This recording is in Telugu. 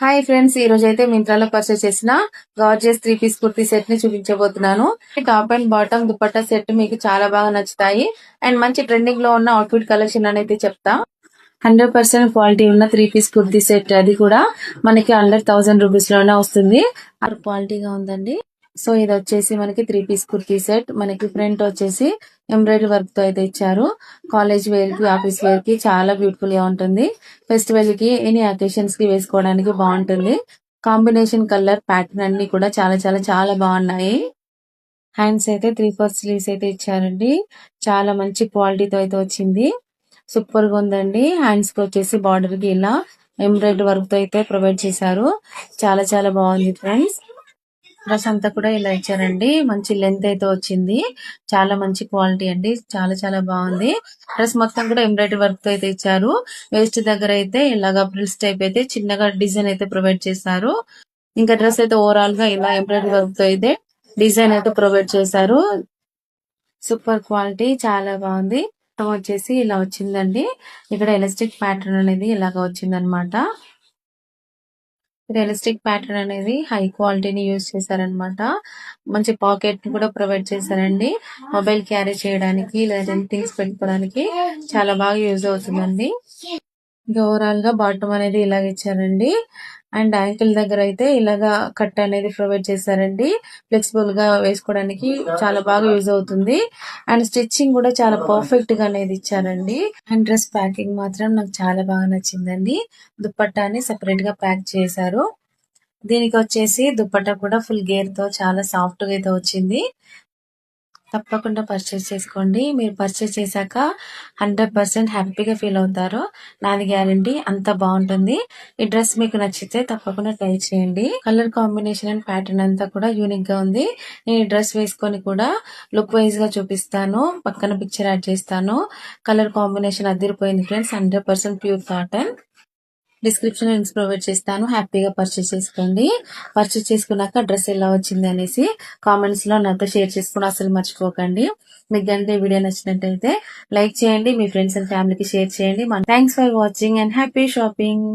హాయ్ ఫ్రెండ్స్, ఈ రోజు అయితే మింత్రాలో పర్చేస్ చేసిన గార్జియస్ 3 పీస్ కుర్తీ సెట్ ని చూపించబోతున్నాను. Top and bottom dupatta set మీకు చాలా బాగా నచ్చుతాయి. అండ్ మంచి ట్రెండింగ్ లో ఉన్న అవుట్ఫిట్ కలెక్షన్ అనేది చెప్తా. 100% క్వాలిటీ ఉన్న 3 పీస్ కుర్తీ సెట్, అది కూడా మనకి అండర్ 1000 రూపీస్ లోనే వస్తుంది. క్వాలిటీగా ఉందండి. సో ఇది వచ్చేసి మనకి 3 పీస్ కుర్తీ సెట్. మనకి ఫ్రంట్ వచ్చేసి ఎంబ్రాయిడరీ వర్క్ తో అయితే ఇచ్చారు. కాలేజ్ వేర్ కి, ఆఫీస్ వేర్ కి చాలా బ్యూటిఫుల్ గా ఉంటుంది. ఫెస్టివల్ కి, ఎనీ అకేషన్స్ కి వేసుకోవడానికి బాగుంటుంది. కాంబినేషన్ కలర్ ప్యాటర్న్ అన్ని కూడా చాలా చాలా చాలా బాగున్నాయి. హ్యాండ్స్ అయితే 3/4 స్లీవ్స్ అయితే ఇచ్చారండి. చాలా మంచి క్వాలిటీతో అయితే వచ్చింది. సూపర్ గా ఉందండి. హ్యాండ్స్ కి వచ్చేసి బార్డర్ కి ఇలా ఎంబ్రాయిడరీ వర్క్ తో అయితే ప్రొవైడ్ చేశారు. చాలా చాలా బాగుంది ఫ్రెండ్స్. డ్రెస్ అంతా కూడా ఇలా ఇచ్చారండి. మంచి లెంత్ అయితే వచ్చింది. చాలా మంచి క్వాలిటీ అండి. చాలా చాలా బాగుంది. డ్రెస్ మొత్తం కూడా ఎంబ్రాయిడరీ వర్క్ తో అయితే ఇచ్చారు. వేస్ట్ దగ్గర అయితే ఇలాగా ఫ్రిల్స్ టైప్ అయితే చిన్నగా డిజైన్ అయితే ప్రొవైడ్ చేశారు. ఇంకా డ్రెస్ అయితే ఓవరాల్ గా ఇలా ఎంబ్రాయిడరీ వర్క్ తో అయితే డిజైన్ అయితే ప్రొవైడ్ చేశారు. సూపర్ క్వాలిటీ, చాలా బాగుంది. వచ్చేసి ఇలా వచ్చిందండి. ఇక్కడ ఎలాస్టిక్ ప్యాటర్న్ అనేది ఇలాగ వచ్చిందనమాట. రియలిస్టిక్ ప్యాటర్న్ అనేది హై క్వాలిటీని యూజ్ చేశారనమాట. మంచి పాకెట్ ని కూడా ప్రొవైడ్ చేశారండి. మొబైల్ క్యారీ చేయడానికి లేదా థింగ్స్ పెట్టుకోవడానికి చాలా బాగా యూజ్ అవుతుందండి. ఇంకా ఓవరాల్ గా బాటమ్ అనేది ఇలాగ ఇచ్చారండి. అండ్ యాంకిల్ దగ్గర అయితే ఇలాగా కట్ అనేది ప్రొవైడ్ చేశారండి. ఫ్లెక్సిబుల్ గా వేసుకోవడానికి చాలా బాగా యూజ్ అవుతుంది. అండ్ స్టిచ్చింగ్ కూడా చాలా పర్ఫెక్ట్ గా అనేది ఇచ్చారండి. అండ్ డ్రెస్ ప్యాకింగ్ మాత్రం నాకు చాలా బాగా నచ్చిందండి. దుపట్టాని సెపరేట్ గా ప్యాక్ చేశారు. దీనికి వచ్చేసి దుపట్టా కూడా ఫుల్ గేర్ తో చాలా సాఫ్ట్ గా అయితే వచ్చింది. తప్పకుండా పర్చేస్ చేసుకోండి. మీరు పర్చేస్ చేశాక 100% హ్యాపీగా ఫీల్ అవుతారు. నాది గ్యారంటీ. అంత బాగుంటుంది. ఈ డ్రెస్ మీకు నచ్చితే తప్పకుండా ట్రై చేయండి. కలర్ కాంబినేషన్ అండ్ ప్యాటర్న్ అంతా కూడా యూనిక్ గా ఉంది. నేను ఈ డ్రెస్ వేసుకొని కూడా లుక్ వైజ్ గా చూపిస్తాను. పక్కన పిక్చర్ యాడ్ చేస్తాను. కలర్ కాంబినేషన్ అదిరిపోయింది friends. 100% pure cotton. Description links provide చేస్తాను. హ్యాపీగా పర్చేస్ చేసుకోండి. పర్చేస్ చేసుకున్నాక డ్రెస్ ఎలా వచ్చింది అనేసి కామెంట్స్ లో నాతో షేర్ చేసుకుని అసలు మర్చిపోకండి. మీకు గంటే వీడియో నచ్చినట్టయితే లైక్ చేయండి. మీ ఫ్రెండ్స్ అండ్ ఫ్యామిలీకి షేర్ చేయండి. Thanks for watching and happy shopping.